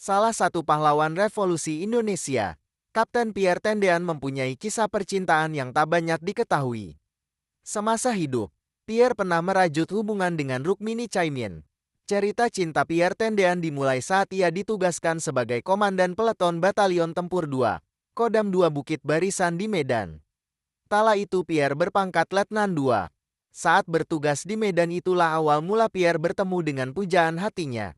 Salah satu pahlawan revolusi Indonesia, Kapten Pierre Tendean mempunyai kisah percintaan yang tak banyak diketahui. Semasa hidup, Pierre pernah merajut hubungan dengan Rukmini Caimin. Cerita cinta Pierre Tendean dimulai saat ia ditugaskan sebagai Komandan Peleton Batalion Tempur 2, Kodam 2 Bukit Barisan di Medan. Kala itu Pierre berpangkat Letnan 2. Saat bertugas di Medan itulah awal mula Pierre bertemu dengan pujaan hatinya.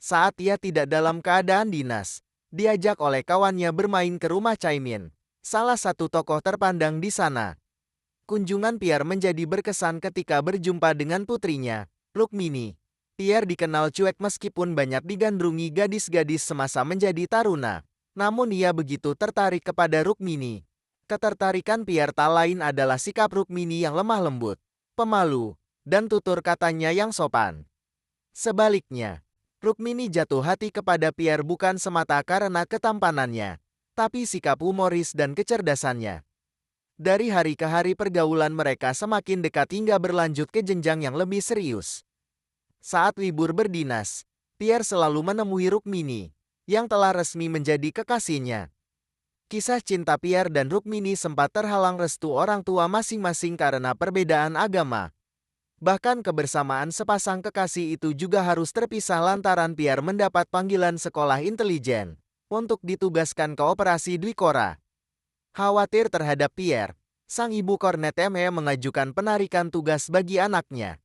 Saat ia tidak dalam keadaan dinas, diajak oleh kawannya bermain ke rumah Caimin, salah satu tokoh terpandang di sana. Kunjungan Pierre menjadi berkesan ketika berjumpa dengan putrinya, Rukmini. Pierre dikenal cuek meskipun banyak digandrungi gadis-gadis semasa menjadi taruna. Namun ia begitu tertarik kepada Rukmini. Ketertarikan Pierre tak lain adalah sikap Rukmini yang lemah lembut, pemalu, dan tutur katanya yang sopan. Sebaliknya, Rukmini jatuh hati kepada Pierre bukan semata karena ketampanannya, tapi sikap humoris dan kecerdasannya. Dari hari ke hari pergaulan mereka semakin dekat hingga berlanjut ke jenjang yang lebih serius. Saat libur berdinas, Pierre selalu menemui Rukmini, yang telah resmi menjadi kekasihnya. Kisah cinta Pierre dan Rukmini sempat terhalang restu orang tua masing-masing karena perbedaan agama. Bahkan kebersamaan sepasang kekasih itu juga harus terpisah lantaran Pierre mendapat panggilan sekolah intelijen untuk ditugaskan ke operasi Dwikora. Khawatir terhadap Pierre, sang ibu Kornet ME mengajukan penarikan tugas bagi anaknya.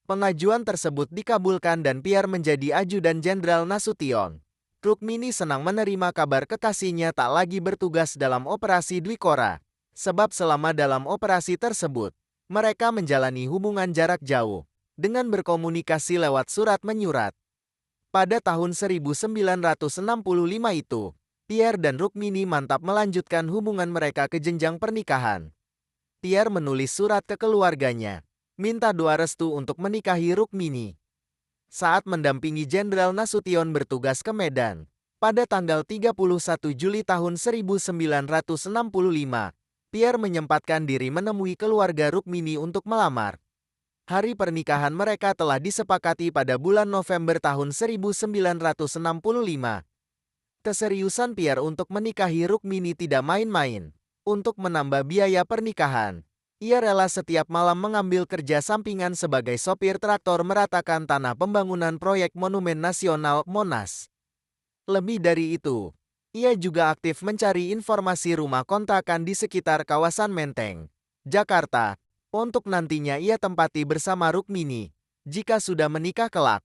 Pengajuan tersebut dikabulkan dan Pierre menjadi ajudan Jenderal Nasution. Rukmini senang menerima kabar kekasihnya tak lagi bertugas dalam operasi Dwikora, sebab selama dalam operasi tersebut, mereka menjalani hubungan jarak jauh, dengan berkomunikasi lewat surat menyurat. Pada tahun 1965 itu, Pierre dan Rukmini mantap melanjutkan hubungan mereka ke jenjang pernikahan. Pierre menulis surat ke keluarganya, minta doa restu untuk menikahi Rukmini. Saat mendampingi Jenderal Nasution bertugas ke Medan, pada tanggal 31 Juli tahun 1965, Pierre menyempatkan diri menemui keluarga Rukmini untuk melamar. Hari pernikahan mereka telah disepakati pada bulan November tahun 1965. Keseriusan Pierre untuk menikahi Rukmini tidak main-main. Untuk menambah biaya pernikahan, ia rela setiap malam mengambil kerja sampingan sebagai sopir traktor meratakan tanah pembangunan proyek Monumen Nasional Monas. Lebih dari itu, ia juga aktif mencari informasi rumah kontrakan di sekitar kawasan Menteng, Jakarta, untuk nantinya ia tempati bersama Rukmini, jika sudah menikah kelak.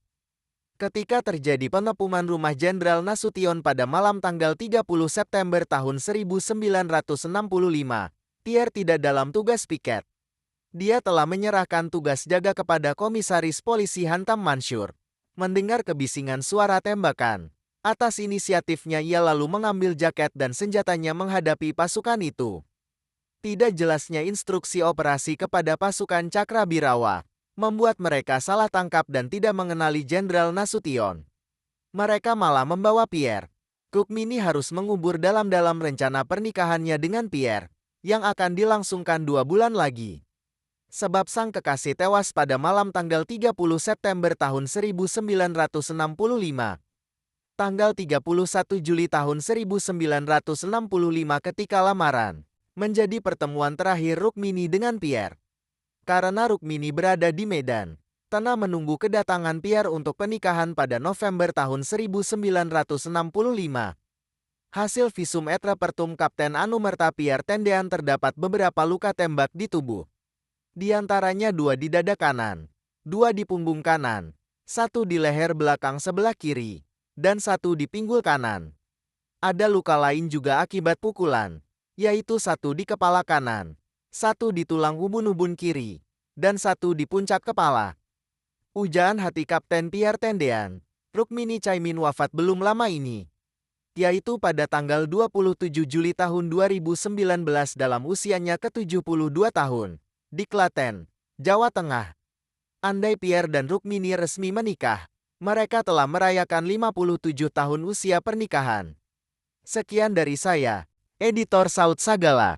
Ketika terjadi pengepungan rumah Jenderal Nasution pada malam tanggal 30 September tahun 1965, Pierre tidak dalam tugas piket. Dia telah menyerahkan tugas jaga kepada Komisaris Polisi Hantam Mansur. Mendengar kebisingan suara tembakan, atas inisiatifnya ia lalu mengambil jaket dan senjatanya menghadapi pasukan itu. Tidak jelasnya instruksi operasi kepada pasukan Cakrabirawa membuat mereka salah tangkap dan tidak mengenali Jenderal Nasution. Mereka malah membawa Pierre. Rukmini harus mengubur dalam-dalam rencana pernikahannya dengan Pierre, yang akan dilangsungkan 2 bulan lagi. Sebab sang kekasih tewas pada malam tanggal 30 September tahun 1965. Tanggal 31 Juli tahun 1965 ketika lamaran, menjadi pertemuan terakhir Rukmini dengan Pierre. Karena Rukmini berada di Medan, tengah menunggu kedatangan Pierre untuk pernikahan pada November tahun 1965. Hasil visum et repertum Kapten Anumerta Pierre Tendean terdapat beberapa luka tembak di tubuh. Di antaranya 2 di dada kanan, 2 di punggung kanan, 1 di leher belakang sebelah kiri, dan 1 di pinggul kanan. Ada luka lain juga akibat pukulan, yaitu 1 di kepala kanan, 1 di tulang ubun-ubun kiri, dan 1 di puncak kepala. Pujaan hati Kapten Pierre Tendean, Rukmini Caimin wafat belum lama ini, yaitu pada tanggal 27 Juli tahun 2019 dalam usianya ke-72 tahun, di Klaten, Jawa Tengah. Andai Pierre dan Rukmini resmi menikah, mereka telah merayakan 57 tahun usia pernikahan. Sekian dari saya, Editor Saud Sagala.